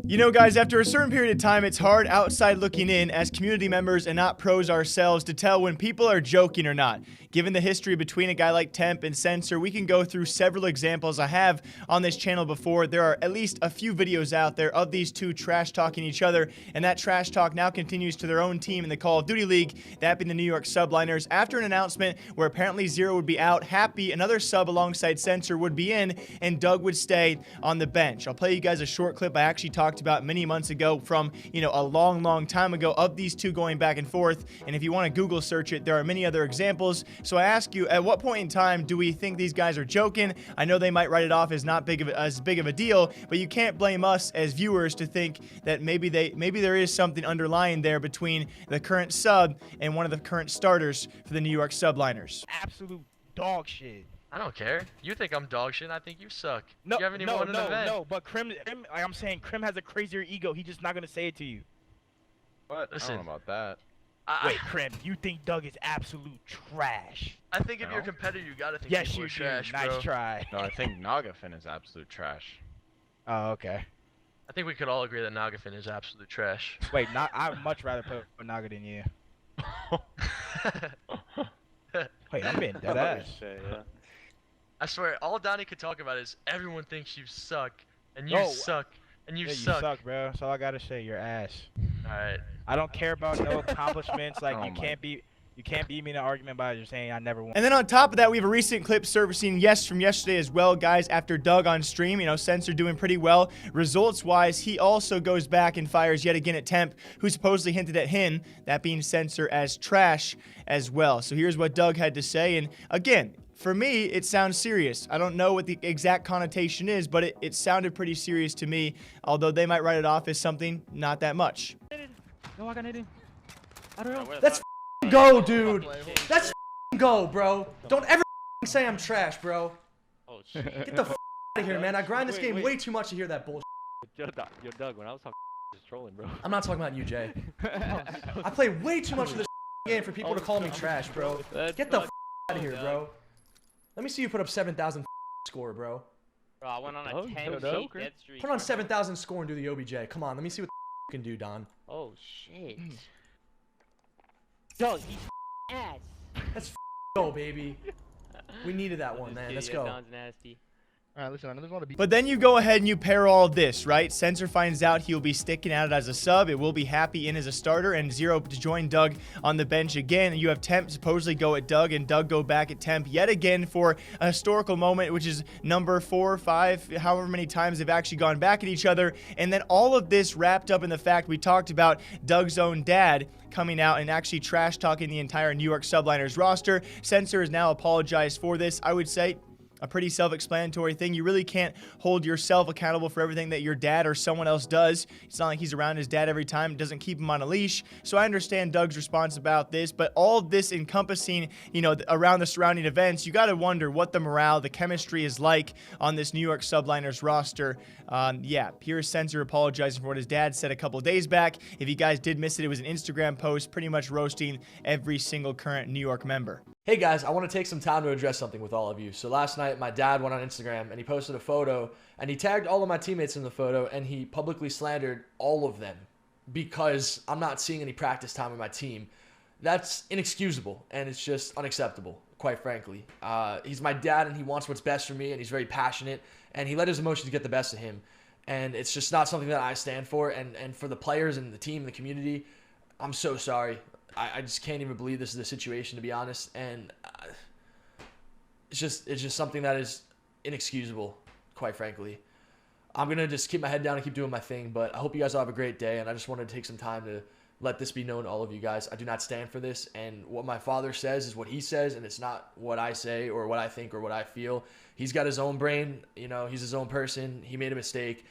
You know, guys, after a certain period of time, it's hard outside looking in as community members and not pros ourselves to tell when people are joking or not. Given the history between a guy like Temp and Censor, we can go through several examples I have on this channel before. There are at least a few videos out there of these two trash talking each other, and that trash talk now continues to their own team in the Call of Duty League, that being the New York Subliners, after an announcement where apparently Zero would be out, Happy, another sub alongside Censor, would be in, and Doug would stay on the bench. I'll play you guys a short clip I actually talked about many months ago from, a long time ago of these two going back and forth, and if you want to Google search it, there are many other examples. So I ask you, at what point in time do we think these guys are joking? I know they might write it off as not as big of a deal, but you can't blame us as viewers to think that maybe there is something underlying there between the current sub and one of the current starters for the New York Subliners. Absolute dog shit. I don't care. You think I'm dog shit, and I think you suck. No, you haven't even won an event. No, but Krim, like I'm saying, Krim has a crazier ego. He's just not gonna say it to you. What? Listen, I don't know about that. Wait, Krim, you think Doug is absolute trash? I think if you're a competitor, you gotta think yes, people you are trash, do. Nice bro. try. No, I think Nagafin is absolute trash. Oh, okay. I think we could all agree that Nagafin is absolute trash. Wait, I would much rather play with Naga than you. Wait, I'm being dead ass. I swear, all Donnie could talk about is everyone thinks you suck, and you suck, and you Yeah, suck. you suck, bro. That's all I gotta say. Your ass. Alright. I don't care about no accomplishments. Like you can't beat me in an argument by just saying I never won. And then on top of that, we have a recent clip surfacing from yesterday as well, guys, after Doug on stream, Censor doing pretty well. Results-wise, he also goes back and fires yet again at Temp, who supposedly hinted at him, that being Censor, as trash as well. So here's what Doug had to say, and again, for me, it sounds serious. I don't know what the exact connotation is, but it sounded pretty serious to me, although they might write it off as something not that much. No, I got it. I don't know. Let's go, dude. Let's go, bro. Don't ever say I'm trash, bro. Oh, shit. Get the out of here, man. I grind this game way too much to hear that bullshit. Yo, Doug, when I was talking, just trolling, bro. I'm not talking about you, Jay. I play way too much of this game for people to call me trash, bro. Get the out of here, bro. Let me see you put up 7,000 score, bro. Bro, I went on a 10-8 dead streak. Put on 7,000 score and do the OBJ. Come on, let me see what you can do, Don. Oh, shit. Doug, he's ass. Let's go, baby. We needed that one, man. Let's go. Don's nasty. Alright, listen, I just want to be. But then you go ahead and you pair all of this, right? Censor finds out he'll be sticking at it as a sub. It will be Happy in as a starter, and Zero to join Doug on the bench again. And you have Temp supposedly go at Doug, and Doug go back at Temp yet again for a historical moment, which is number 4 or 5, however many times they've actually gone back at each other. And then all of this wrapped up in the fact we talked about Doug's own dad coming out and actually trash talking the entire New York Subliners roster. Censor has now apologized for this. I would say a pretty self-explanatory thing. You really can't hold yourself accountable for everything that your dad or someone else does. It's not like he's around his dad every time. It doesn't keep him on a leash. So I understand Doug's response about this, but all of this encompassing, around the surrounding events, you got to wonder what the morale, the chemistry is like on this New York Subliners roster. Yeah, here's Censor apologizing for what his dad said a couple of days back. If you guys did miss it, it was an Instagram post pretty much roasting every single current New York member. Hey guys, I want to take some time to address something with all of you. So last night, my dad went on Instagram and he posted a photo and he tagged all of my teammates in the photo and he publicly slandered all of them because I'm not seeing any practice time with my team. That's inexcusable and it's just unacceptable, quite frankly. He's my dad and he wants what's best for me and he's very passionate and he let his emotions get the best of him. And it's just not something that I stand for. And for the players and the team and the community, I'm so sorry. I just can't even believe this is the situation, to be honest, and it's just something that is inexcusable, quite frankly. I'm gonna just keep my head down and keep doing my thing, but I hope you guys all have a great day, and I just wanted to take some time to let this be known to all of you guys. I do not stand for this, and what my father says is what he says, and it's not what I say or what I think or what I feel. He's got his own brain, he's his own person. He made a mistake.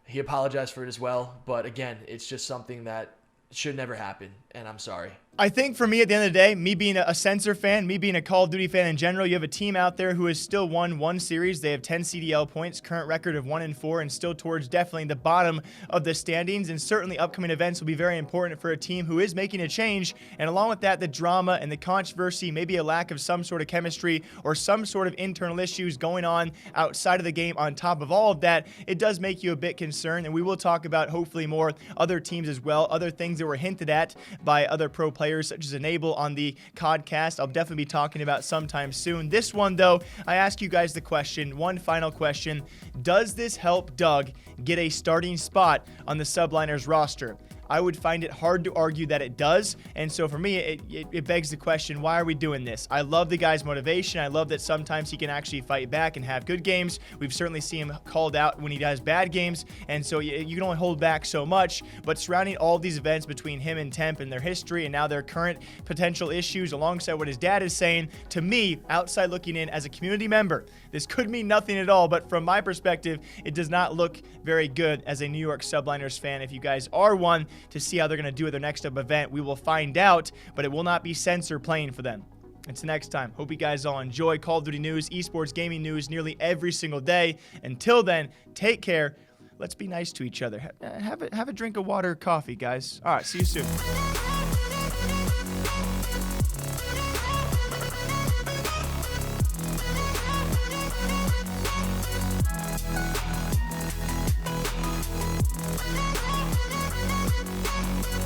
He apologized for it as well, but again, it's just something that should never happen, and I'm sorry. I think for me, at the end of the day, me being a Censor fan, me being a Call of Duty fan in general, you have a team out there who has still won one series. They have 10 CDL points, current record of 1-4, and still towards definitely the bottom of the standings. And certainly upcoming events will be very important for a team who is making a change. And along with that, the drama and the controversy, maybe a lack of some sort of chemistry or some sort of internal issues going on outside of the game. On top of all of that, it does make you a bit concerned. And we will talk about hopefully more other teams as well, other things that were hinted at by other pro players such as Enable on the CODcast. I'll definitely be talking about sometime soon. This one, though, I ask you guys the question, one final question. Does this help Doug get a starting spot on the Subliners roster? I would find it hard to argue that it does. And so for me, it begs the question, why are we doing this? I love the guy's motivation. I love that sometimes he can actually fight back and have good games. We've certainly seen him called out when he does bad games. And so you can only hold back so much. But surrounding all these events between him and Temp and their history and now their current potential issues alongside what his dad is saying, to me, outside looking in as a community member, this could mean nothing at all. But from my perspective, it does not look very good as a New York Subliners fan. If you guys are one, to see how they're going to do at their next up event, we will find out, but it will not be Censor playing for them. Until next time, hope you guys all enjoy Call of Duty news, esports gaming news nearly every single day. Until then, take care. Let's be nice to each other. Have a drink of water or coffee, guys. All right, see you soon.